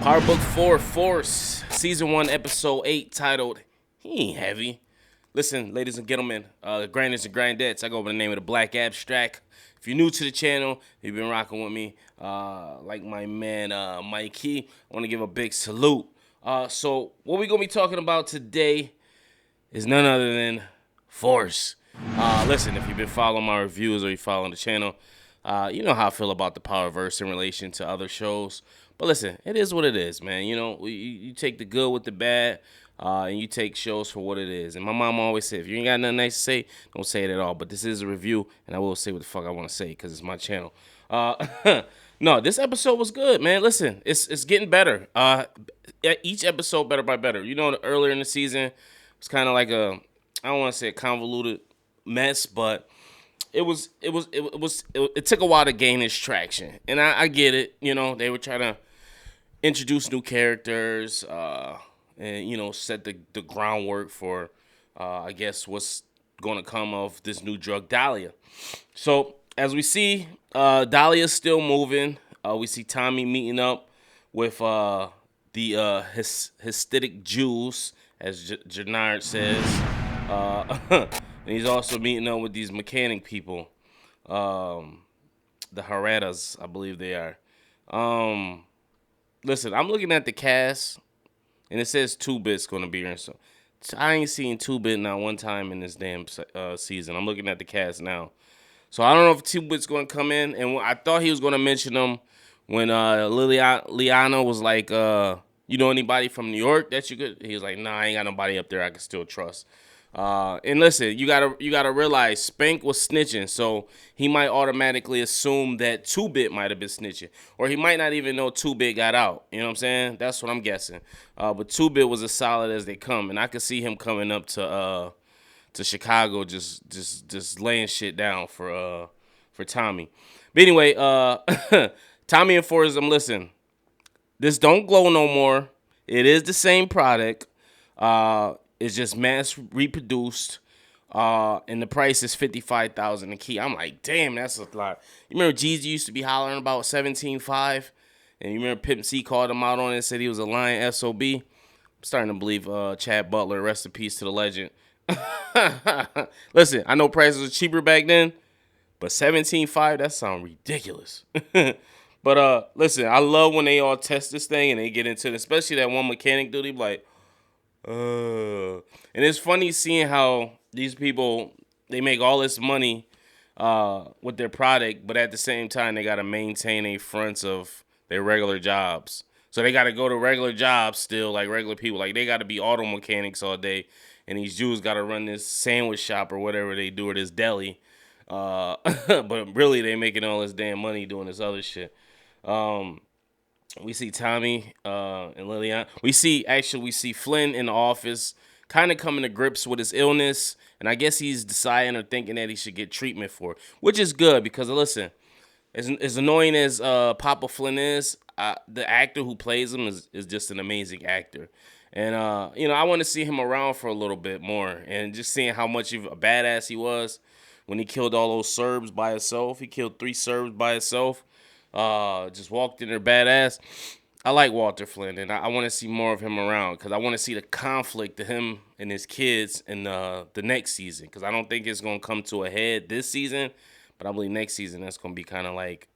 Our book 4, Force, season 1, episode 8, titled He Ain't Heavy. Listen, ladies and gentlemen, granders and grandettes, I go by the name of the Black Abstract. If you're new to the channel, you've been rocking with me, like my man Mikey, I want to give a big salute. So what we're going to be talking about today is none other than Force. Listen, if you've been following my reviews or you following the channel, you know how I feel about the Powerverse in relation to other shows. But listen, it is what it is, man. You know, you take the good with the bad, and you take shows for what it is. And my mom always said, if you ain't got nothing nice to say, don't say it at all. But this is a review, and I will say what the fuck I want to say because it's my channel. No, this episode was good, man. Listen, it's getting better. Each episode better by better. You know, earlier in the season, it was kind of like I don't want to say a convoluted mess, but it took a while to gain its traction. And I get it. You know, they were trying to introduce new characters, and, you know, set the groundwork for, I guess, what's going to come of this new drug, Dahlia. So, as we see, Dahlia's still moving. We see Tommy meeting up with the Hasidic Jews, as Jannard says. And he's also meeting up with these mechanic people, the Haredas, I believe they are. Listen, I'm looking at the cast, and it says 2-Bit's going to be here. So I ain't seen 2-Bit not one time in this damn season. I'm looking at the cast now. So I don't know if 2-Bit's going to come in. And I thought he was going to mention them when Liliana was like, you know anybody from New York that you could? He was like, nah, I ain't got nobody up there I can still trust. And listen, you gotta realize Spank was snitching, so he might automatically assume that 2-Bit might have been snitching, or he might not even know 2-Bit got out. You know what I'm saying? That's what I'm guessing. But 2-Bit was as solid as they come, and I could see him coming up to Chicago, just laying shit down for Tommy. But anyway, Tommy informs him, listen, this don't glow no more. It is the same product. It's just mass reproduced, and the price is $55,000 a key. I'm like, damn, that's a lot. You remember Jeezy used to be hollering about $17,500, and you remember Pimp C called him out on it and said he was a lying SOB. I'm starting to believe Chad Butler, rest in peace to the legend. Listen, I know prices were cheaper back then, but $17,500, that sounds ridiculous. But listen, I love when they all test this thing and they get into it, especially that one mechanic dude. He be like, and it's funny seeing how these people, they make all this money with their product, but at the same time they got to maintain a fronts of their regular jobs. So they got to go to regular jobs still, like regular people. Like they got to be auto mechanics all day, and these Jews got to run this sandwich shop or whatever they do, or this deli. But really they making all this damn money doing this other shit. We see Tommy and Liliana. We see Flynn in the office kind of coming to grips with his illness. And I guess he's deciding or thinking that he should get treatment for it, which is good because, listen, as annoying as Papa Flynn is, the actor who plays him is just an amazing actor. And, you know, I want to see him around for a little bit more. And just seeing how much of a badass he was when he killed all those Serbs by himself. He killed 3 Serbs by himself. Just walked in there badass. I like Walter Flynn, and I want to see more of him around because I want to see the conflict of him and his kids in the next season, because I don't think it's going to come to a head this season, but I believe next season that's going to be kind of like,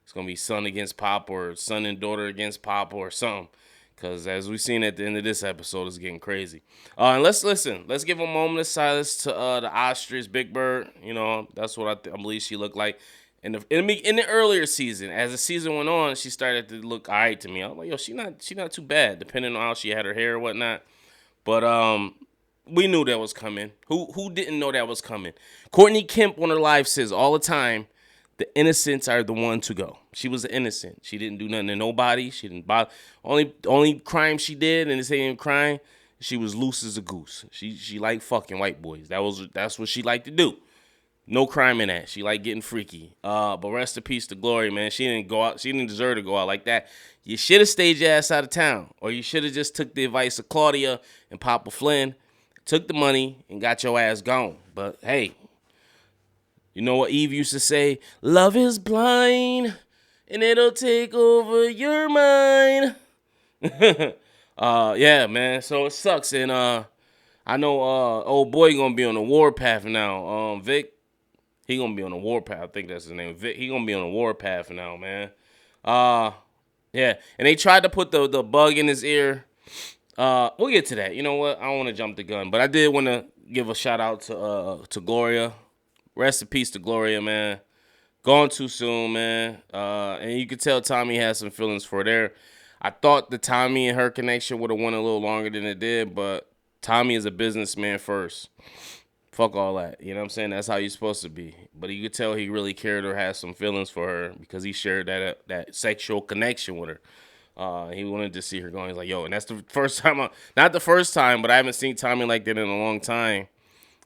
it's going to be son against Pop or son and daughter against Pop or something, because as we've seen at the end of this episode, it's getting crazy. And let's give a moment of silence to the ostrich, Big Bird. You know, that's what I believe she looked like. In the earlier season, as the season went on, she started to look all right to me. I was like, yo, she not too bad, depending on how she had her hair or whatnot. But we knew that was coming. Who didn't know that was coming? Courtney Kemp on her live says all the time, the innocents are the one to go. She was an innocent. She didn't do nothing to nobody. She didn't bother. Only crime she did, and this ain't even crime, she was loose as a goose. She liked fucking white boys. That's what she liked to do. No crime in that. She like getting freaky. But rest in peace to Glory, man. She didn't go out. She didn't deserve to go out like that. You should have stayed your ass out of town, or you should have just took the advice of Claudia and Papa Flynn, took the money and got your ass gone. But hey, you know what Eve used to say? Love is blind, and it'll take over your mind. Yeah, man. So it sucks, and I know old boy gonna be on the warpath now. Vic, he gonna be on the warpath. I think that's his name. Vic, he gonna be on the warpath now, man. Uh, yeah. And they tried to put the bug in his ear. We'll get to that. You know what? I don't want to jump the gun, but I did want to give a shout out to Gloria. Rest in peace to Gloria, man. Gone too soon, man. And you could tell Tommy has some feelings for there. I thought the Tommy and her connection would have went a little longer than it did, but Tommy is a businessman first. Fuck all that. You know what I'm saying? That's how you're supposed to be. But you could tell he really cared or had some feelings for her because he shared that sexual connection with her. He wanted to see her going. He's like, yo, and that's the first time, not the first time, but I haven't seen Tommy like that in a long time.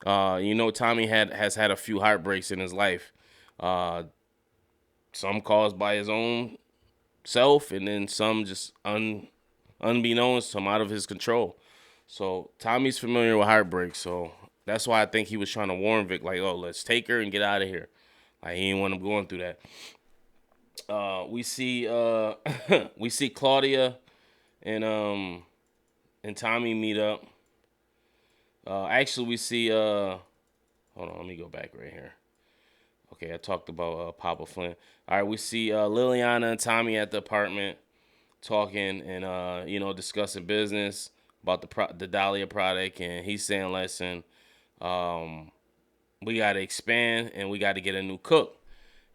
Tommy has had a few heartbreaks in his life. Some caused by his own self, and then some just unbeknownst to him, out of his control. So Tommy's familiar with heartbreak, so that's why I think he was trying to warn Vic, like, oh, let's take her and get out of here. Like, he didn't want him going through that. We see we see Claudia and Tommy meet up. Actually, we see hold on, let me go back right here. Okay, I talked about Papa Flynn. All right, we see Liliana and Tommy at the apartment talking and discussing business about the Dahlia product, and he's saying, listen, we got to expand and we got to get a new cook.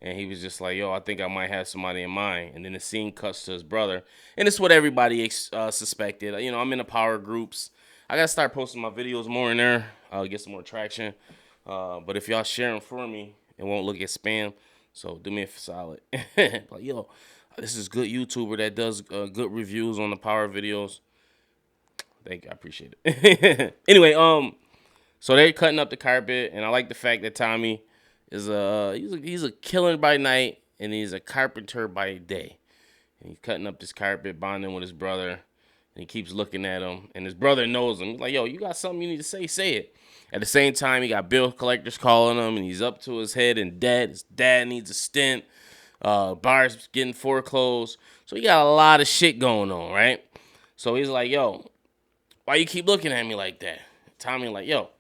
And he was just like, yo, I think I might have somebody in mind. And then the scene cuts to his brother. And it's what everybody suspected. I'm in the power groups. I got to start posting my videos more in there. Get some more traction. But if y'all share them for me, it won't look at spam. So do me a solid. Like, yo, this is good YouTuber that does good reviews on the power videos. Thank you. I appreciate it. Anyway, so they're cutting up the carpet. And I like the fact that Tommy is he's a killer by night and he's a carpenter by day. And he's cutting up this carpet, bonding with his brother, and he keeps looking at him. And his brother knows him. He's like, yo, you got something you need to say it. At the same time, he got bill collectors calling him, and he's up to his head in debt. His dad needs a stint. Bars getting foreclosed. So he got a lot of shit going on, right? So he's like, yo, why you keep looking at me like that? Tommy like, yo,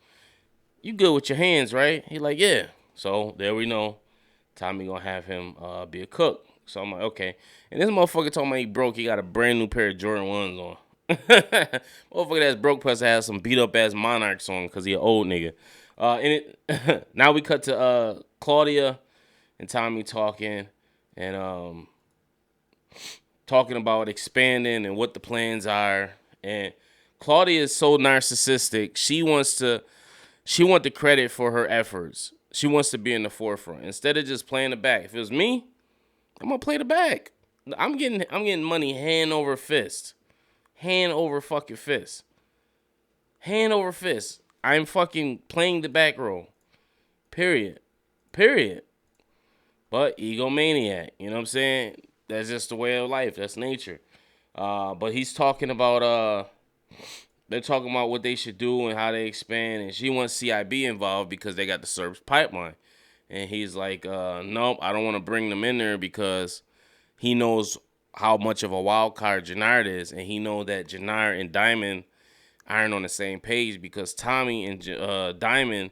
you good with your hands, right? He like, yeah. So there we know Tommy gonna have him be a cook. So I'm like, okay. And this motherfucker told me he broke. He got a brand new pair of Jordan 1s on. Motherfucker that's broke plus has some beat up ass Monarchs on because he an old nigga. Now we cut to Claudia and Tommy talking and talking about expanding and what the plans are. And Claudia is so narcissistic. She want the credit for her efforts. She wants to be in the forefront instead of just playing the back. If it was me, I'm gonna play the back. I'm getting money hand over fist. Hand over fucking fist. Hand over fist. I'm fucking playing the back role. Period. But egomaniac. You know what I'm saying? That's just the way of life. That's nature. But he's talking about they're talking about what they should do and how they expand. And she wants CIB involved because they got the Serbs pipeline. And he's like, nope, I don't want to bring them in there because he knows how much of a wild card Jannard is. And he know that Jannard and Diamond aren't on the same page because Tommy and Diamond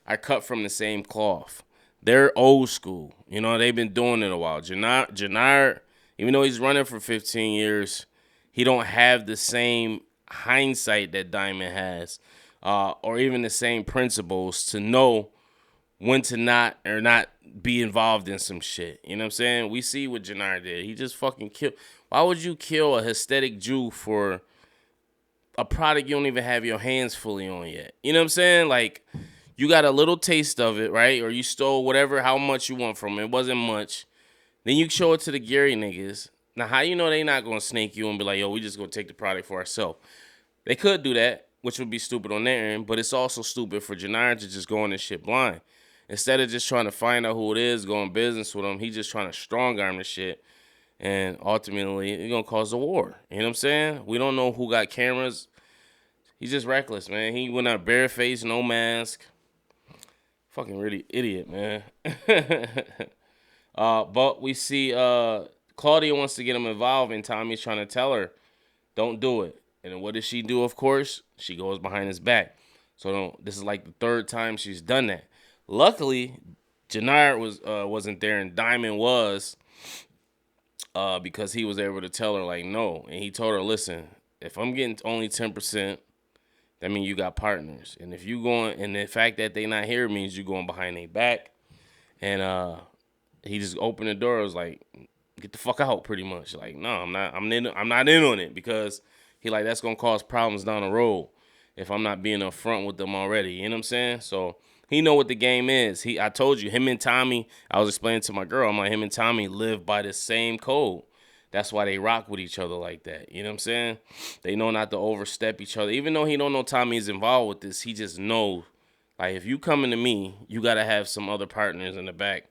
are cut from the same cloth. They're old school. You know, they've been doing it a while. Jannard, even though he's running for 15 years, he don't have the same hindsight that Diamond has, or even the same principles to know when to not be involved in some shit. You know what I'm saying? We see what Jannard did. He just fucking killed. Why would you kill a aesthetic Jew for a product you don't even have your hands fully on yet? You know what I'm saying? Like, you got a little taste of it, right? Or you stole whatever, how much you want from it. It wasn't much. Then you show it to the Gary niggas. Now, how you know they not going to snake you and be like, yo, we just going to take the product for ourselves? They could do that, which would be stupid on their end, but it's also stupid for Jannard to just go on this shit blind. Instead of just trying to find out who it is, going business with them, he just trying to strong arm the shit. And ultimately, it's going to cause a war. You know what I'm saying? We don't know who got cameras. He's just reckless, man. He went out barefaced, no mask. Fucking really idiot, man. But we see Claudia wants to get him involved, and Tommy's trying to tell her Don't do it. And then what does she do, of course? She goes behind his back. So this is like the third time she's done that. Luckily, Janiyah wasn't there and Diamond was, because he was able to tell her, like, no. And he told her, listen, if I'm getting only 10%, that means you got partners. And if you going, and the fact that they not here means you going behind their back. And he just opened the door. It was like, get the fuck out, pretty much. Like, no, I'm not in on it, because he like, that's gonna cause problems down the road if I'm not being upfront with them already. You know what I'm saying? So he know what the game is. I told you, him and Tommy, I was explaining to my girl, I'm like, him and Tommy live by the same code. That's why they rock with each other like that. You know what I'm saying? They know not to overstep each other. Even though he don't know Tommy's involved with this, he just knows, like, if you coming to me, you got to have some other partners in the back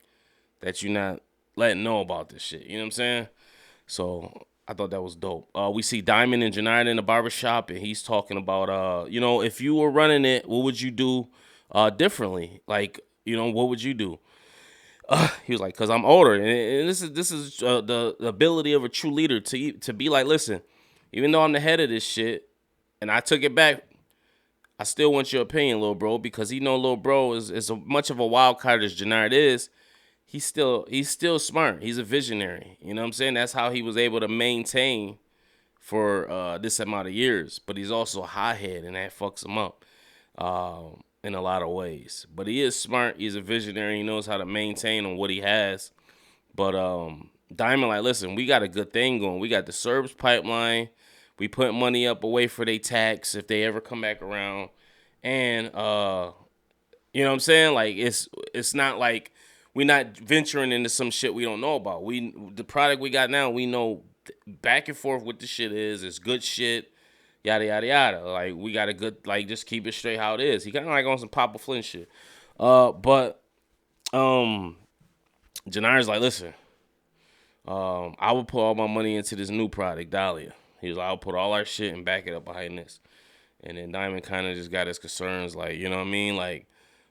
that you not letting know about this shit. You know what I'm saying? So I thought that was dope. We see Diamond and Janiyah in the barbershop, and he's talking about, if you were running it, what would you do differently? Like, what would you do? He was like, because I'm older, and this is the ability of a true leader to be like, listen, even though I'm the head of this shit, and I took it back, I still want your opinion, little bro, because little bro is as much of a wild card as Janiyah is. He's still smart. He's a visionary. You know what I'm saying? That's how he was able to maintain for this amount of years. But he's also a hothead, and that fucks him up in a lot of ways. But he is smart. He's a visionary. He knows how to maintain on what he has. But Diamond, like, listen, we got a good thing going. We got the Serbs pipeline. We put money up away for their tax if they ever come back around. And, you know what I'm saying? Like, it's not like we're not venturing into some shit we don't know about. The product we got now, we know back and forth what the shit is. It's good shit, yada, yada, yada. Like, we got a good, like, just keep it straight how it is. He kind of like on some Papa Flynn shit. But Janiyah's like, listen, I would put all my money into this new product, Dahlia. He was like, I'll put all our shit and back it up behind this. And then Diamond kind of just got his concerns, like, you know what I mean? Like,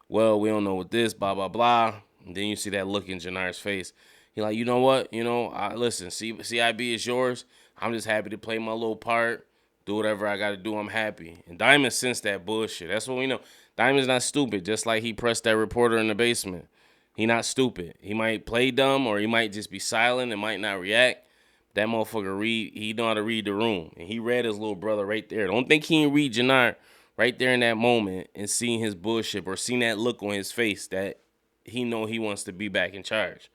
well, we don't know what this, blah, blah, blah. And then you see that look in Janiyah's face. He like, you know what? Listen, CIB is yours. I'm just happy to play my little part. Do whatever I got to do. I'm happy. And Diamond sensed that bullshit. That's what we know. Diamond's not stupid, just like he pressed that reporter in the basement. He not stupid. He might play dumb, or he might just be silent and might not react. That motherfucker he know how to read the room. And he read his little brother right there. Don't think he can read Janiyah right there in that moment and seeing his bullshit or seeing that look on his face that he know he wants to be back in charge.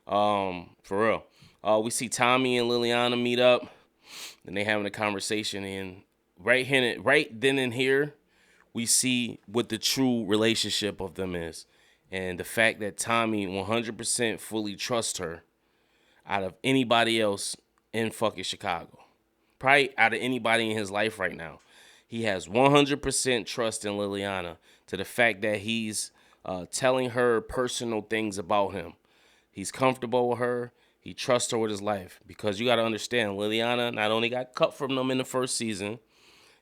For real. We see Tommy and Liliana meet up, and they having a conversation. And right then and here, we see what the true relationship of them is. And the fact that Tommy 100% fully trusts her out of anybody else in fucking Chicago. Probably out of anybody in his life right now. He has 100% trust in Liliana, to the fact that he's telling her personal things about him. He's comfortable with her. He trusts her with his life. Because you got to understand, Liliana not only got cut from them in the first season,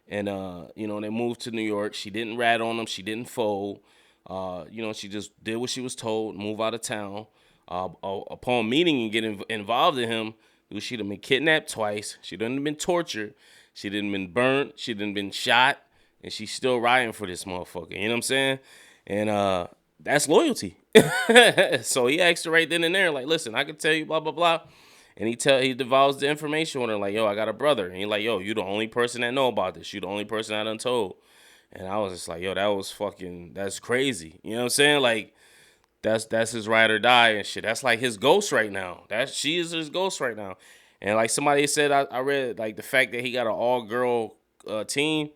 and they moved to New York. She didn't rat on them. She didn't fold. She just did what she was told, move out of town. Upon meeting and getting involved in him, she'd have been kidnapped twice. She didn't have been tortured. She didn't been burnt. She didn't been shot. And she's still riding for this motherfucker. You know what I'm saying? And that's loyalty. So he asked her right then and there, like, listen, I can tell you blah, blah, blah. And he divulged the information with her, like, yo, I got a brother. And he like, yo, you the only person that know about this. You the only person I done told. And I was just like, yo, that's crazy. You know what I'm saying? Like, that's his ride or die and shit. That's like his ghost right now. She is his ghost right now. And like somebody said, I read, like, the fact that he got an all-girl team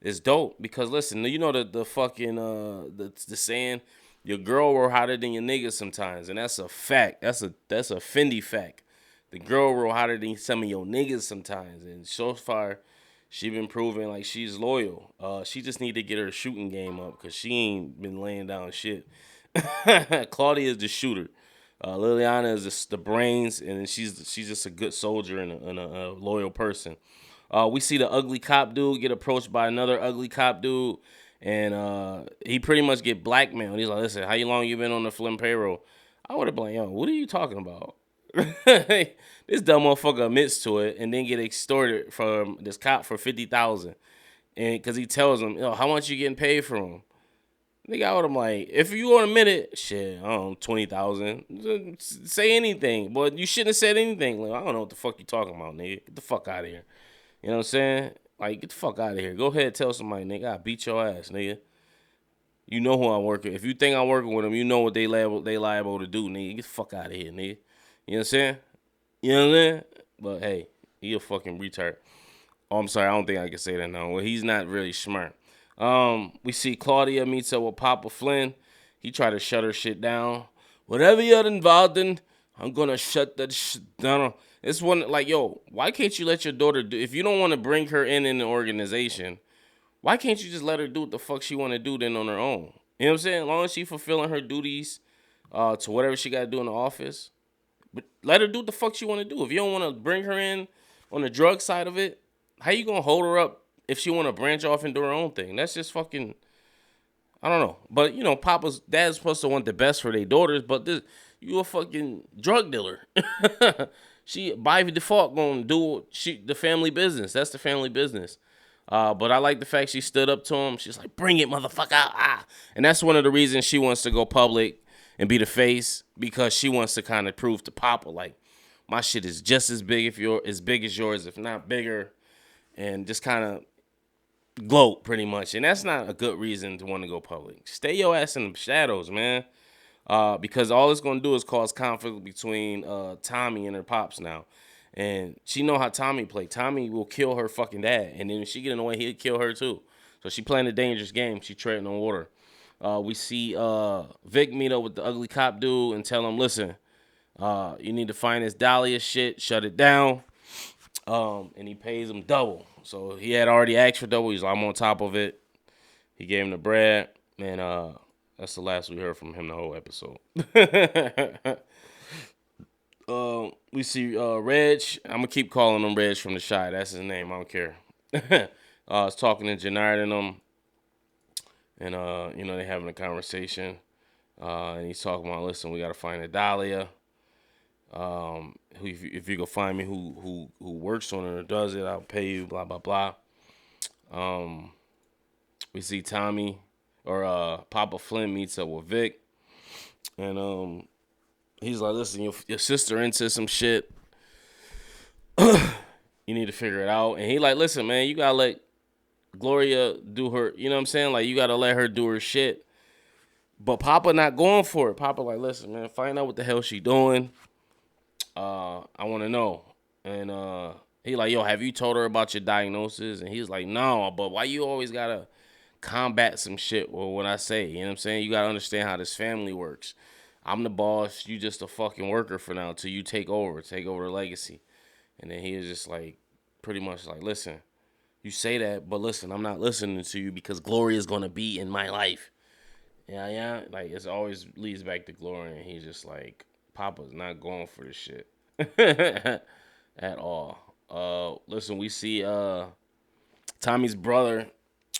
is dope. Because listen, the fucking the saying, your girl roll hotter than your nigga sometimes, and that's a fact. That's a Fendi fact. The girl roll hotter than some of your niggas sometimes, and so far, she been proving like she's loyal. She just need to get her shooting game up, because she ain't been laying down shit. Claudia is the shooter. Liliana is just the brains, and she's just a good soldier and a loyal person. We see the ugly cop dude get approached by another ugly cop dude, and he pretty much get blackmailed. He's like, listen, how long you been on the Flynn payroll? I would have been like, yo, what are you talking about? This dumb motherfucker admits to it and then get extorted from this cop for 50,000, and because he tells him, "Yo, how much you getting paid from him?" Nigga, I would him like, if you want a minute, shit, I don't know, 20,000. Say anything, but you shouldn't have said anything. Like, I don't know what the fuck you talking about, nigga. Get the fuck out of here. You know what I'm saying? Like, get the fuck out of here. Go ahead and tell somebody, nigga, I beat your ass, nigga. You know who I'm working. If you think I'm working with them, you know what they liable to do, nigga. Get the fuck out of here, nigga. You know what I'm saying? You know what I'm saying? But hey, he a fucking retard. Oh, I'm sorry. I don't think I can say that now. Well, he's not really smart. We see Claudia meets up with Papa Flynn. He tried to shut her shit down. Whatever you're involved in, I'm gonna shut that shit down. It's one like, yo, why can't you let your daughter do? If you don't want to bring her in the organization, why can't you just let her do what the fuck she want to do then on her own? You know what I'm saying? As long as she fulfilling her duties, to whatever she got to do in the office, but let her do what the fuck she want to do. If you don't want to bring her in on the drug side of it, how you gonna hold her up if she want to branch off and do her own thing? That's just fucking, I don't know. But you know, dad's supposed to want the best for their daughters, but you a fucking drug dealer. She by default gonna do the family business. That's the family business. But I like the fact she stood up to him. She's like, "Bring it, motherfucker!" Ah, and that's one of the reasons she wants to go public and be the face, because she wants to kind of prove to Papa like, my shit is just as big as big as yours, if not bigger, and just kind of gloat pretty much. And that's not a good reason to want to go public. Stay your ass in the shadows, man. Because all it's gonna do is cause conflict between Tommy and her pops now. And she know how Tommy play. Tommy will kill her fucking dad, and then if she get in the way, he'll kill her too. So she playing a dangerous game. She treading on water. We see Vic meet up with the ugly cop dude and tell him, listen, you need to find this Dahlia shit, shut it down. And he pays him double. So he had already asked for double. He's like, I'm on top of it. He gave him the bread, and that's the last we heard from him the whole episode. We see Reg. I'm gonna keep calling him Reg from the Shy. That's his name. I don't care. It's talking to Jannard and them, and you know, they having a conversation. And he's talking about, listen, we gotta find a Dahlia. If you can find me who works on it or does it, I'll pay you. Blah blah blah. We see Tommy or Papa Flynn meets up with Vic, and he's like, listen, your sister into some shit. You need to figure it out. And he like, listen, man, you gotta let Gloria do her. You know what I'm saying? Like, you gotta let her do her shit. But Papa not going for it. Papa like, listen, man, find out what the hell she doing. I want to know. And he like, yo, have you told her about your diagnosis? And he's like, no, but why you always gotta combat some shit with what I say? You know what I'm saying? You gotta understand how this family works. I'm the boss. You just a fucking worker for now till you take over the legacy. And then he was just like, pretty much like, listen, you say that, but listen, I'm not listening to you because Gloria's gonna be in my life. Yeah. Like, it always leads back to Gloria, and he's just like, Papa's not going for this shit at all. Listen, we see Tommy's brother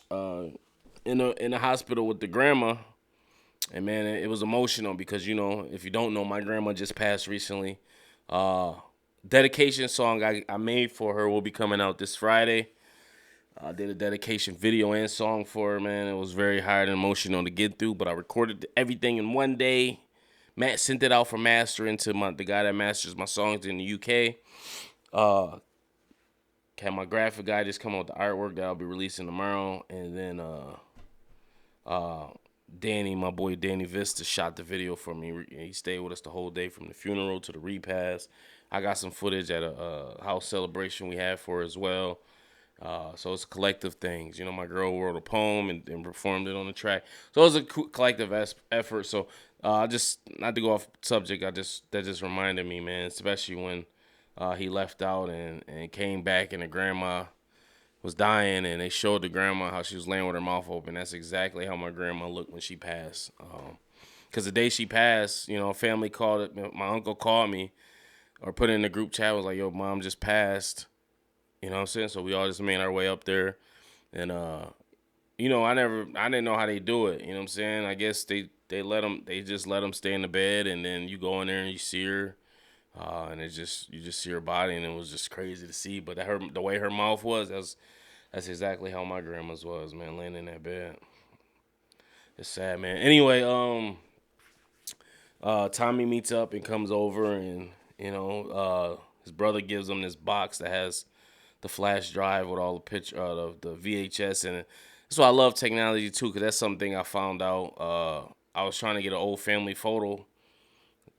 in the hospital with the grandma, and man, it was emotional because, you know, if you don't know, my grandma just passed recently. Dedication song I made for her will be coming out this Friday. I did a dedication video and song for her, man. It was very hard and emotional to get through, but I recorded everything in one day. Matt sent it out for mastering to the guy that masters my songs in the UK. Had my graphic guy just come out with the artwork that I'll be releasing tomorrow. And then Danny, my boy Danny Vista, shot the video for me. He stayed with us the whole day from the funeral to the repast. I got some footage at a house celebration we had for her as well. So it's collective things. You know, my girl wrote a poem and performed it on the track. So it was a collective effort. So just not to go off subject, that just reminded me, man, especially when he left out and came back and the grandma was dying and they showed the grandma how she was laying with her mouth open. That's exactly how my grandma looked when she passed. Because the day she passed, you know, family called it. My uncle called me or put it in the group chat, was like, yo, mom just passed. You know what I'm saying? So we all just made our way up there. And, you know, I didn't know how they do it. You know what I'm saying? I guess they just let them stay in the bed, and then you go in there and you see her. And you just see her body, and it was just crazy to see. But the way her mouth was, that's exactly how my grandma's was, man, laying in that bed. It's sad, man. Anyway, Tommy meets up and comes over, and his brother gives him this box that has the flash drive with all the picture of the VHS in it. That's why I love technology too, because that's something I found out. I was trying to get an old family photo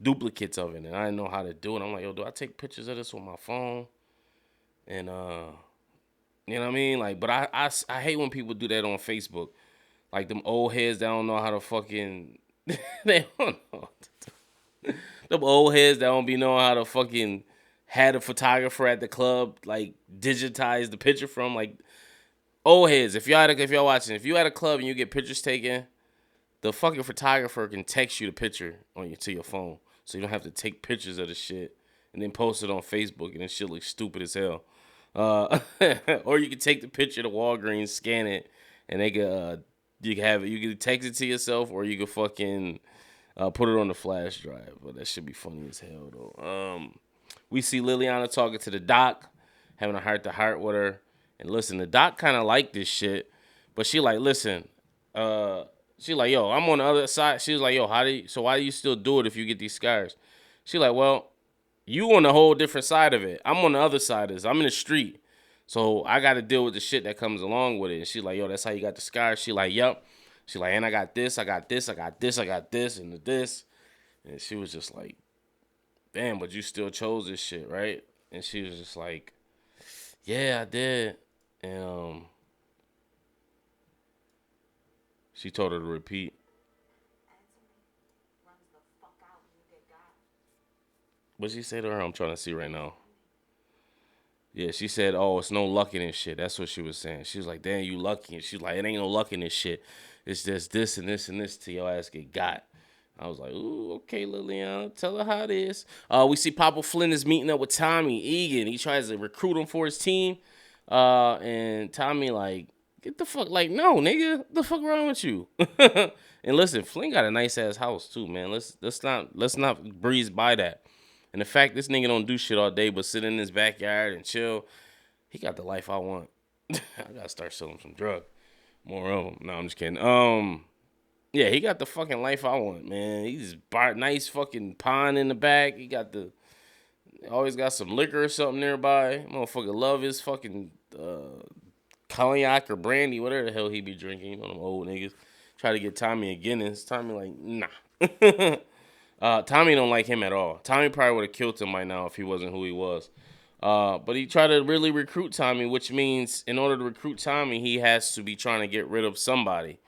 duplicates of it, and I didn't know how to do it. I'm like, yo, do I take pictures of this with my phone? And you know what I mean? Like, but I hate when people do that on Facebook. Like them old heads that don't know how to fucking they don't know. Them old heads that don't be knowing how to fucking had a photographer at the club like digitize the picture from, like, old heads. If y'all watching, if you at a club and you get pictures taken, the fucking photographer can text you the picture to your phone, so you don't have to take pictures of the shit and then post it on Facebook, and this shit looks stupid as hell. Or you can take the picture to Walgreens, scan it, and they can you can have it. You can text it to yourself, or you can fucking put it on the flash drive. But that should be funny as hell though. We see Liliana talking to the doc, having a heart to heart with her. And listen, the doc kind of like this shit, but she like, listen, she like, yo, I'm on the other side. She was like, yo, why do you still do it if you get these scars? She like, well, you on a whole different side of it. I'm on the other side of this. I'm in the street. So I got to deal with the shit that comes along with it. And she like, yo, that's how you got the scars. She like, yep. She like, and I got this, I got this, I got this, I got this, and this. And she was just like, damn, but you still chose this shit, right? And she was just like, yeah, I did. And she told her to repeat. What she say to her? I'm trying to see right now. Yeah, she said, oh, it's no luck in this shit. That's what she was saying. She was like, damn, you lucky. And she's like, it ain't no luck in this shit. It's just this and this and this till your ass get got. I was like, ooh, okay, Liliana, tell her how it is. We see Papa Flynn is meeting up with Tommy Egan. He tries to recruit him for his team. And Tommy like, get the fuck, like, no, nigga, what the fuck wrong with you? And listen, Flynn got a nice ass house too, man. Let's not breeze by that. And the fact this nigga don't do shit all day but sit in his backyard and chill, he got the life I want. I gotta start selling some drugs. More of them. No, I'm just kidding. Yeah, he got the fucking life I want, man. He's nice fucking pond in the back. He got always got some liquor or something nearby. Motherfucker love his fucking cognac or brandy, whatever the hell he be drinking. You know them old niggas. Try to get Tommy a Guinness. Tommy like, nah. Tommy don't like him at all. Tommy probably would have killed him by now if he wasn't who he was. But he tried to really recruit Tommy, which means in order to recruit Tommy, he has to be trying to get rid of somebody.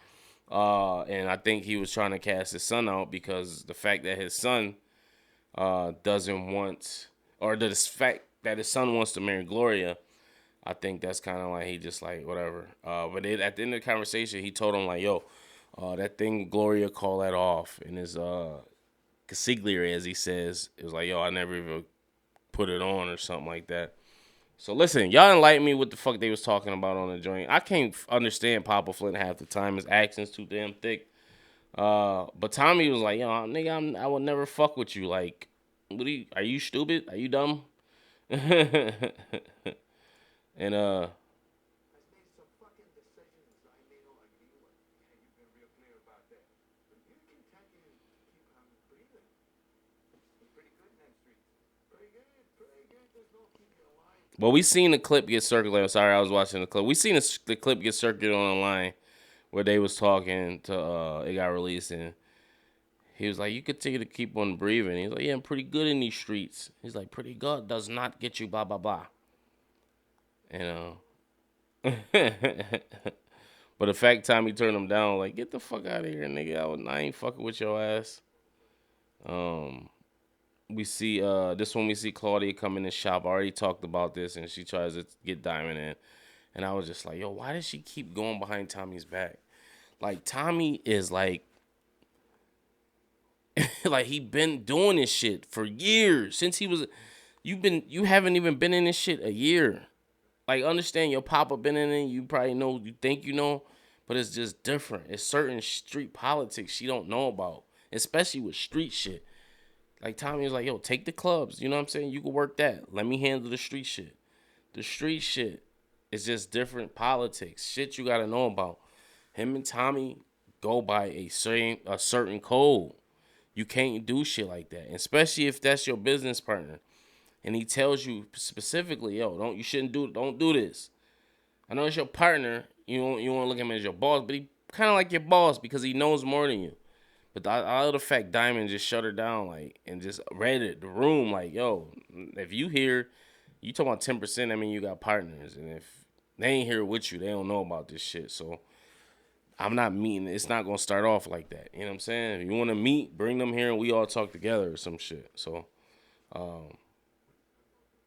And I think he was trying to cast his son out because the fact that his son doesn't want, or the fact that his son wants to marry Gloria, I think that's kind of like he just like, whatever. But at the end of the conversation, he told him like, yo, that thing Gloria, call that off. And his consigliere, as he says, it was like, yo, I never even put it on or something like that. So listen, y'all enlighten me what the fuck they was talking about on the joint. I can't understand Papa Flynn half the time. His accent's too damn thick. But Tommy was like, yo, nigga, I would never fuck with you. Like, are you stupid? Are you dumb? And well, we seen the clip get circulated. Sorry, I was watching the clip. We seen the clip get circulated online where they was talking to. It got released, and he was like, "You continue to keep on breathing." He's like, "Yeah, I'm pretty good in these streets." He's like, "Pretty good does not get you blah blah blah." You know. But the fact Tommy turned him down, like, get the fuck out of here, nigga. I ain't fucking with your ass. We see this one. We see Claudia come in the shop. I already talked about this, and she tries to get Diamond in, and I was just like, yo, why does she keep going behind Tommy's back? Like, Tommy is like, like he been doing this shit for years since he was. You haven't even been in this shit a year. Like, understand, your papa been in it. You probably know. You think you know, but it's just different. It's certain street politics she don't know about, especially with street shit. Like Tommy was like, yo, take the clubs. You know what I'm saying? You can work that. Let me handle the street shit. The street shit is just different politics. Shit you gotta know about. Him and Tommy go by a certain code. You can't do shit like that, especially if that's your business partner. And he tells you specifically, yo, don't do this. I know it's your partner. You want to look at him as your boss, but he kind of like your boss because he knows more than you. But the other fact, Diamond just shut her down, like, and just read it, the room, like, yo, if you here, you talking about 10%, I mean, you got partners. And if they ain't here with you, they don't know about this shit. So I'm not meeting. It's not going to start off like that. You know what I'm saying? If you want to meet, bring them here and we all talk together or some shit. So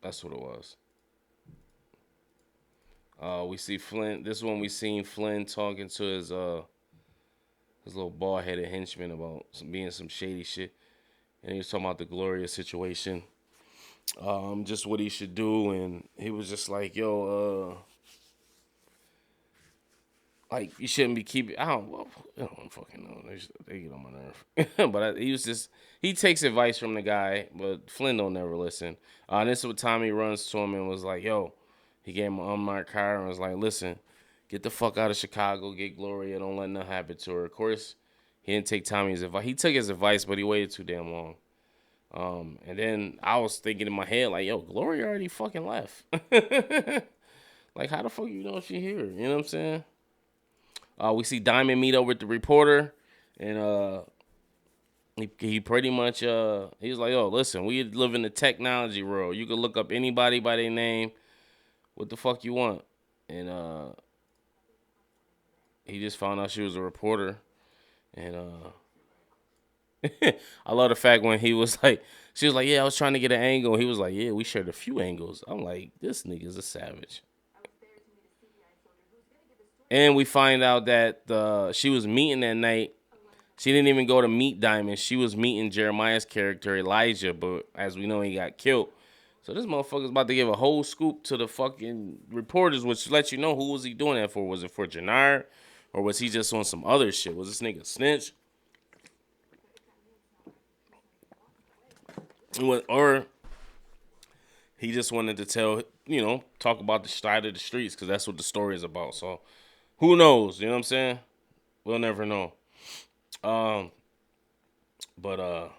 that's what it was. We see Flynn. This one we seen Flynn talking to his little bald headed henchman about being some shady shit, and he was talking about the Gloria situation, just what he should do, and he was just like, yo, like you shouldn't be keeping. I don't fucking know. They get on my nerve, but he takes advice from the guy, but Flynn don't never listen. And this is what Tommy runs to him and was like, yo, he gave him an unmarked car and was like, listen, get the fuck out of Chicago, get Gloria, don't let nothing happen to her. Of course, he didn't take Tommy's advice. He took his advice, but he waited too damn long. And then I was thinking in my head, like, yo, Gloria already fucking left. Like, how the fuck you know she here? You know what I'm saying? We see Diamond meet up with the reporter, and he pretty much he was like, "Oh, listen, we live in the technology world. You can look up anybody by their name. What the fuck you want?" And he just found out she was a reporter, and I love the fact when he was like, she was like, "Yeah, I was trying to get an angle." He was like, "Yeah, we shared a few angles." I'm like, this nigga's a savage. And we find out that she was meeting that night. She didn't even go to meet Diamond. She was meeting Jeremiah's character, Elijah, but as we know, he got killed. So this motherfucker's about to give a whole scoop to the fucking reporters, which lets you know who was he doing that for. Was it for Jannar? Or was he just on some other shit? Was this nigga snitch? Or he just wanted to talk about the side of the streets because that's what the story is about. So who knows? You know what I'm saying? We'll never know. Um, but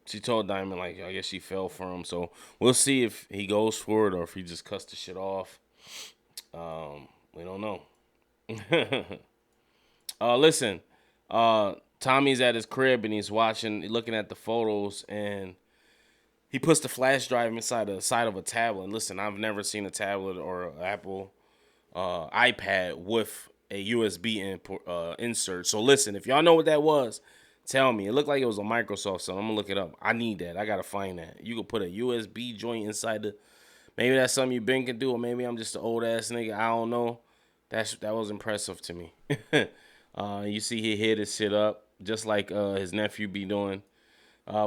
she told Diamond, like, I guess she fell for him. So we'll see if he goes for it or if he just cuts the shit off. We don't know. Listen, Tommy's at his crib and he's looking at the photos, and he puts the flash drive inside the side of a tablet. Listen, I've never seen a tablet or an Apple iPad with a USB insert. So listen, if y'all know what that was, tell me. It looked like it was a Microsoft, so I'm gonna look it up. I need that. I gotta find that. You could put a USB joint inside the. Maybe that's something you Ben can do, or maybe I'm just an old ass nigga. I don't know. That was impressive to me. You see, he hit his shit up just like his nephew be doing.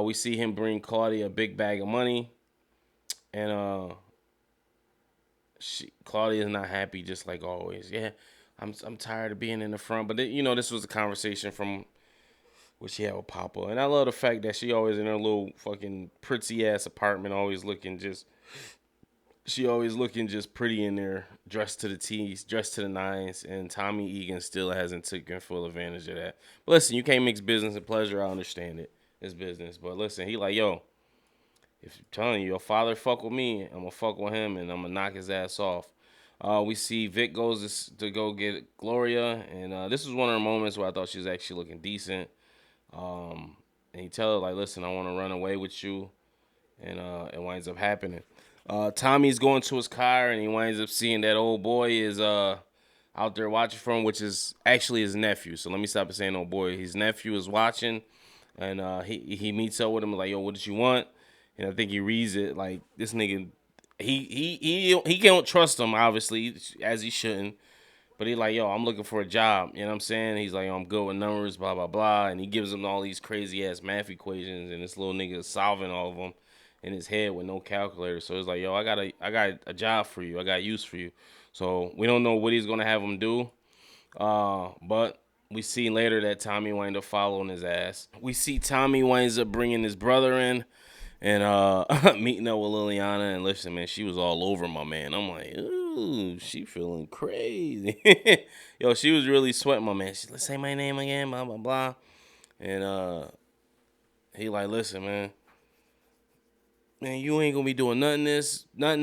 We see him bring Claudia a big bag of money, and Claudia's not happy, just like always. Yeah, I'm tired of being in the front, but this was a conversation from what she had with Papa, and I love the fact that she always in her little fucking pretty ass apartment, she always looking just pretty in there, dressed to the T's, dressed to the nines, and Tommy Egan still hasn't taken full advantage of that. But listen, you can't mix business and pleasure. I understand it. It's business. But listen, he like, yo, if I'm telling you, your father fuck with me, I'm gonna fuck with him, and I'm gonna knock his ass off. We see Vic goes to go get Gloria, and this was one of the moments where I thought she was actually looking decent. And he tell her, like, listen, I want to run away with you, and it winds up happening. Tommy's going to his car, and he winds up seeing that old boy is out there watching for him, which is actually his nephew. So let me stop saying old boy. His nephew is watching, and he meets up with him, like, yo, what did you want? And I think he reads it like this nigga. He can't trust him, obviously, as he shouldn't. But he like, yo, I'm looking for a job. You know what I'm saying? He's like, yo, I'm good with numbers, blah, blah, blah. And he gives him all these crazy ass math equations, and this little nigga is solving all of them in his head with no calculator. So it's like, yo, I got a job for you. I got use for you. So we don't know what he's gonna have him do. But we see later that Tommy wind up following his ass. We see Tommy winds up bringing his brother in and meeting up with Liliana. And listen, man, she was all over my man. I'm like, ooh, she feeling crazy. Yo, she was really sweating my man. She's like, say my name again, blah, blah, blah. And he like, listen, man, you ain't gonna be doing nothing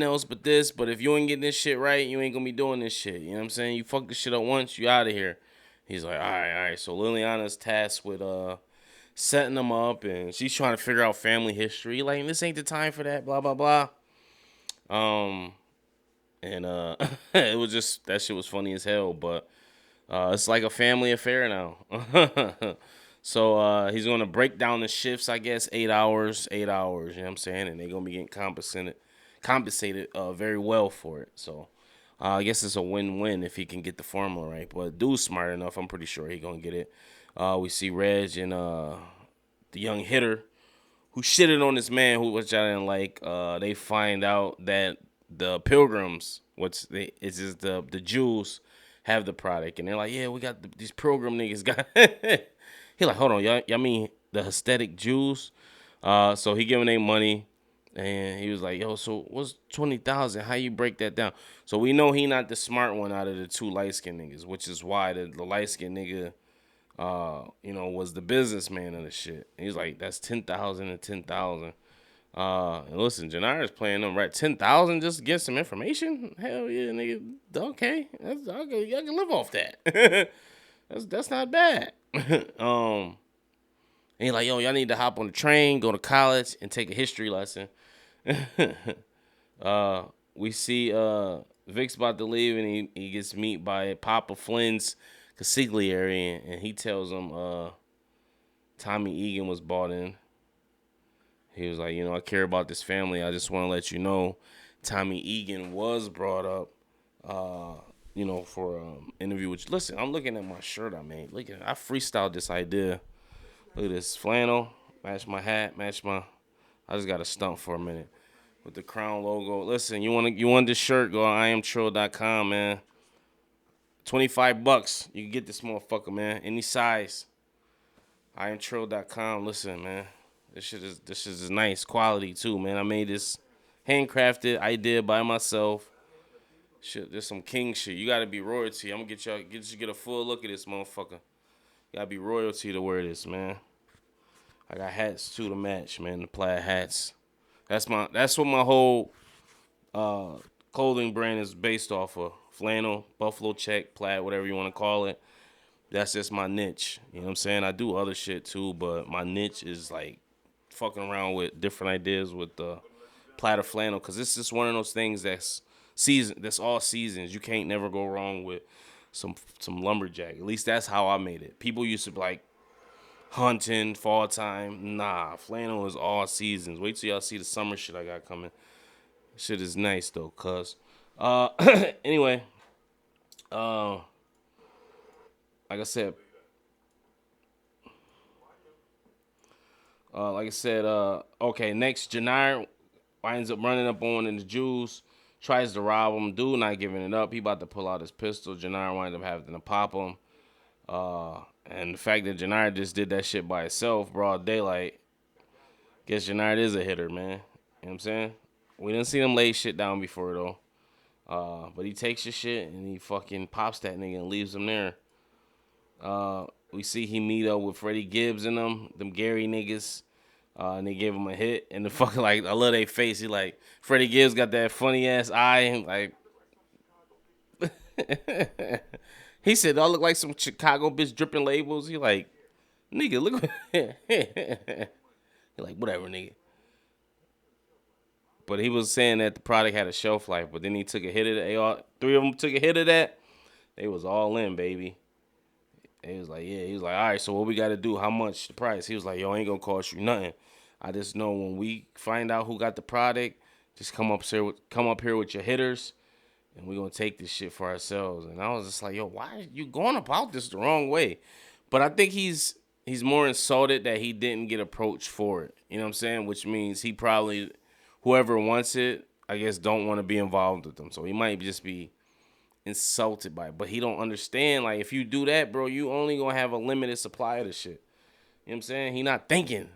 else but this. But if you ain't getting this shit right, you ain't gonna be doing this shit. You know what I'm saying? You fuck this shit up once, you out of here. He's like, all right. So Liliana's tasked with setting them up, and she's trying to figure out family history. Like, this ain't the time for that, blah, blah, blah. And it was just, that shit was funny as hell, but it's like a family affair now. So he's going to break down the shifts, I guess, 8 hours, you know what I'm saying? And they're going to be getting compensated very well for it. So I guess it's a win-win if he can get the formula right. But dude's smart enough, I'm pretty sure he's going to get it. We see Reg and the young hitter who shitted on this man, which I didn't like. They find out that the Pilgrims, it's just the Jews, have the product, and they're like, yeah, we got these Pilgrim niggas got. He like, hold on, y'all mean the Hasidic Jews? So he giving them money, and he was like, yo, so what's 20,000? How you break that down? So we know he not the smart one out of the two light skinned niggas, which is why the light skinned nigga, was the businessman of the shit. And he's like, that's 10,000 and 10,000. And listen, Janara's playing them right. 10,000 just to get some information? Hell yeah, nigga. Okay. Y'all can live off that. That's not bad. And he's like, yo, y'all need to hop on the train, go to college, and take a history lesson. We see Vic's about to leave, and he gets met by Papa Flynn's consigliere, and he tells him Tommy Egan was bought in. He was like, I care about this family. I just want to let you know Tommy Egan was brought up, for interview. Which, listen, I'm looking at my shirt I made. I freestyled this idea. Look at this flannel. Match my hat. I just got to stunt for a minute with the Crown logo. Listen, you want this shirt? Go on IamTrill.com, man. $25. You can get this motherfucker, man. Any size. IamTrill.com. Listen, man. This shit is nice quality too, man. I made this handcrafted idea by myself. Shit, there's some king shit. You gotta be royalty. I'm gonna get a full look at this motherfucker. You gotta be royalty to wear this, man. I got hats too to match, man. The plaid hats. That's what my whole clothing brand is based off of. Flannel, buffalo check, plaid, whatever you want to call it. That's just my niche. You know what I'm saying? I do other shit too, but my niche is like fucking around with different ideas with the plaid or flannel, because it's just one of those things that's all seasons. You can't never go wrong with some lumberjack. At least that's how I made it. People used to be like hunting, fall time. Nah, flannel is all seasons. Wait till y'all see the summer shit I got coming. Shit is nice though, cuz. Anyway, like I said, okay, next, Jannar winds up running up on one of the Jews, tries to rob him. Dude not giving it up. He about to pull out his pistol. Jannar winds up having to pop him. And the fact that Jannar just did that shit by himself, broad daylight, guess Jannar is a hitter, man. You know what I'm saying? We didn't see him lay shit down before, though. But he takes your shit and he fucking pops that nigga and leaves him there. We see he meet up with Freddie Gibbs and them Gary niggas. And they gave him a hit. And the fucking, like, I love their face. He like, Freddie Gibbs got that funny ass eye. And like, he said, I look like some Chicago bitch dripping labels. He like, nigga, look. He like, whatever, nigga. But he was saying that the product had a shelf life. But then he took a hit of that. Three of them took a hit of that. They was all in, baby. He was like, yeah. He was like, all right, so what we got to do? How much the price? He was like, yo, ain't going to cost you nothing. I just know when we find out who got the product, just come up here with your hitters, and we're going to take this shit for ourselves. And I was just like, yo, why are you going about this the wrong way? But I think he's more insulted that he didn't get approached for it. You know what I'm saying? Which means he probably, whoever wants it, I guess, don't want to be involved with them. So he might just be insulted by it. But he don't understand, like, if you do that, bro, you only gonna have a limited supply of the shit. You know what I'm saying? He not thinking.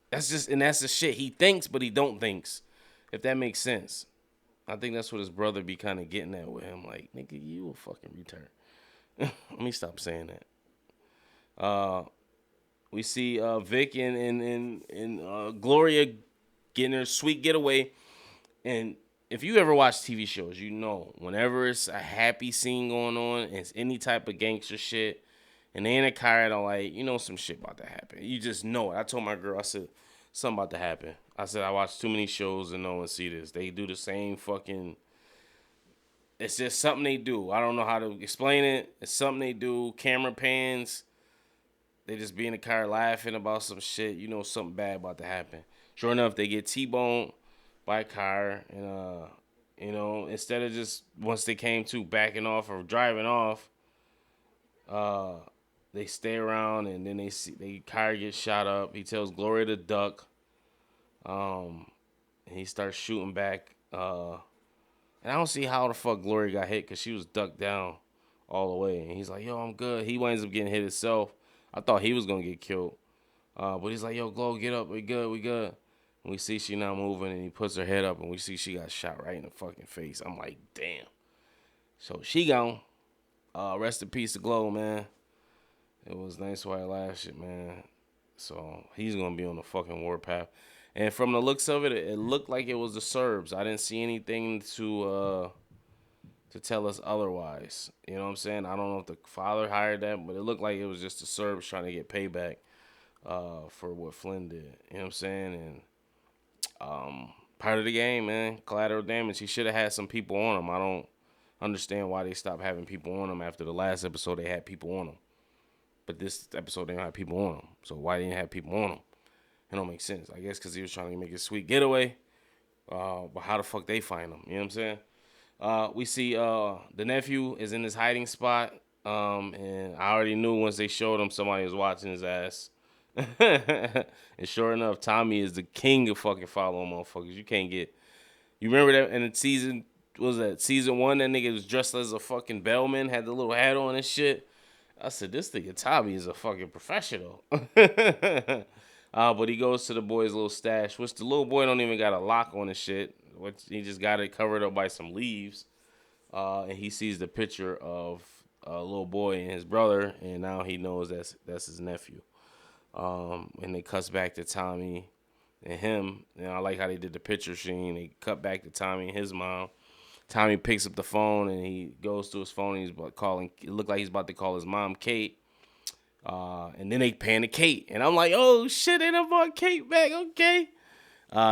That's the shit. He thinks, but he don't thinks. If that makes sense. I think that's what his brother be kind of getting at with him. Like, nigga, you a fucking retard. Let me stop saying that. We see Vic and Gloria getting her sweet getaway. And if you ever watch TV shows, you know, whenever it's a happy scene going on, and it's any type of gangster shit, and they in a car, and like, you know, some shit about to happen. You just know it. I told my girl, I said, something about to happen. I said, I watch too many shows and know and see this. They do the same fucking... It's just something they do. I don't know how to explain it. It's something they do. Camera pans. They just be in the car laughing about some shit. You know something bad about to happen. Sure enough, they get T-boned by a car. And, you know, instead of just, once they came to backing off or driving off, they stay around, and then they car gets shot up. He tells Gloria to duck. And he starts shooting back. And I don't see how the fuck Gloria got hit, because she was ducked down all the way. And he's like, yo, I'm good. He winds up getting hit himself. I thought he was going to get killed. But he's like, yo, Glo, get up. We good. And we see she not moving, and he puts her head up, and we see she got shot right in the fucking face. I'm like, damn. So she gone. Rest in peace to Glo, man. It was nice while it lasted, man. So he's going to be on the fucking warpath. And from the looks of it, it looked like it was the Serbs. I didn't see anything to tell us otherwise. You know what I'm saying? I don't know if the father hired that, but it looked like it was just the Serbs trying to get payback for what Flynn did. You know what I'm saying? And part of the game, man, collateral damage. He should have had some people on him. I don't understand why they stopped having people on him after the last episode. They had people on him, but this episode they don't have people on him. So why didn't have people on him? It don't make sense. I guess because he was trying to make a sweet getaway. But how the fuck they find him? You know what I'm saying? We see the nephew is in his hiding spot. And I already knew once they showed him somebody was watching his ass. And sure enough, Tommy is the king of fucking following motherfuckers. You can't get... You remember that in the season... Was that season 1? That nigga was dressed as a fucking bellman. Had the little hat on and shit. I said, this nigga Tommy is a fucking professional. But he goes to the boy's little stash, which the little boy don't even got a lock on his shit. Which he just got it covered up by some leaves. And he sees the picture of a little boy and his brother, and now he knows that's his nephew. And it cuts back to Tommy and him. And I like how they did the picture scene. They cut back to Tommy and his mom. Tommy picks up the phone, and he goes to his phone, and he's calling. It looked like he's about to call his mom, Kate. And then they pan to Kate. And I'm like, oh, shit, they done brought Kate back. Okay.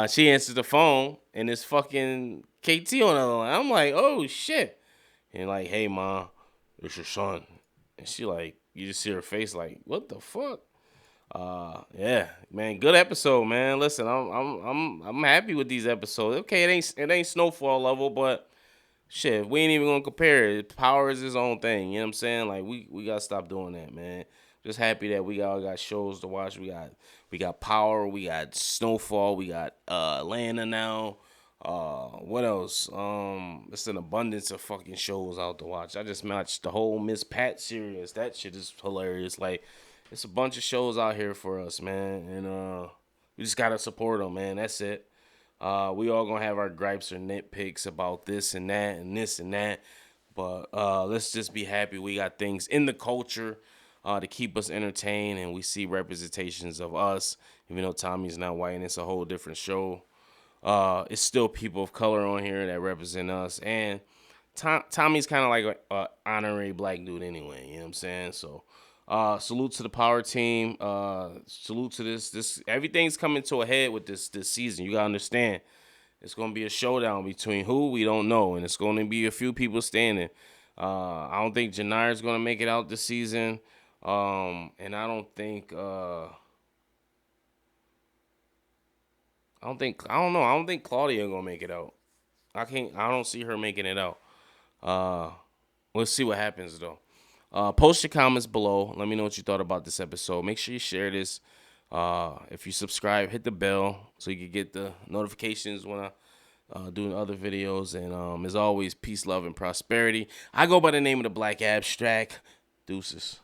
She answers the phone, and it's fucking KT on the other line. I'm like, oh, shit. And like, hey, Mom, it's your son. And she like, you just see her face like, what the fuck? Yeah, man, good episode, man. Listen, I'm happy with these episodes. Okay, it ain't Snowfall level, but shit, we ain't even gonna compare it. Power is his own thing. You know what I'm saying? Like, we gotta stop doing that, man. Just happy that we all got shows to watch. We got Power, we got Snowfall, we got Atlanta now. What else? It's an abundance of fucking shows out to watch. I just watched the whole Miss Pat series. That shit is hilarious. Like, it's a bunch of shows out here for us, man. And we just gotta support them, man. That's it. We all gonna have our gripes or nitpicks about this and that and this and that. But let's just be happy we got things in the culture to keep us entertained, and we see representations of us. Even though Tommy's not white and it's a whole different show, it's still people of color on here that represent us. And Tommy's kind of like an honorary black dude anyway. You know what I'm saying? So salute to the Power team. Salute to this. Everything's coming to a head with this season. You gotta understand. It's gonna be a showdown between who we don't know, and it's gonna be a few people standing. I don't think Janar's gonna make it out this season. And I don't think Claudia gonna make it out. I don't see her making it out. We'll see what happens though. Post your comments below. Let me know what you thought about this episode. Make sure you share this. If you subscribe, hit the bell so you can get the notifications when doing other videos. And as always, peace, love, and prosperity. I go by the name of the Black Abstract. Deuces.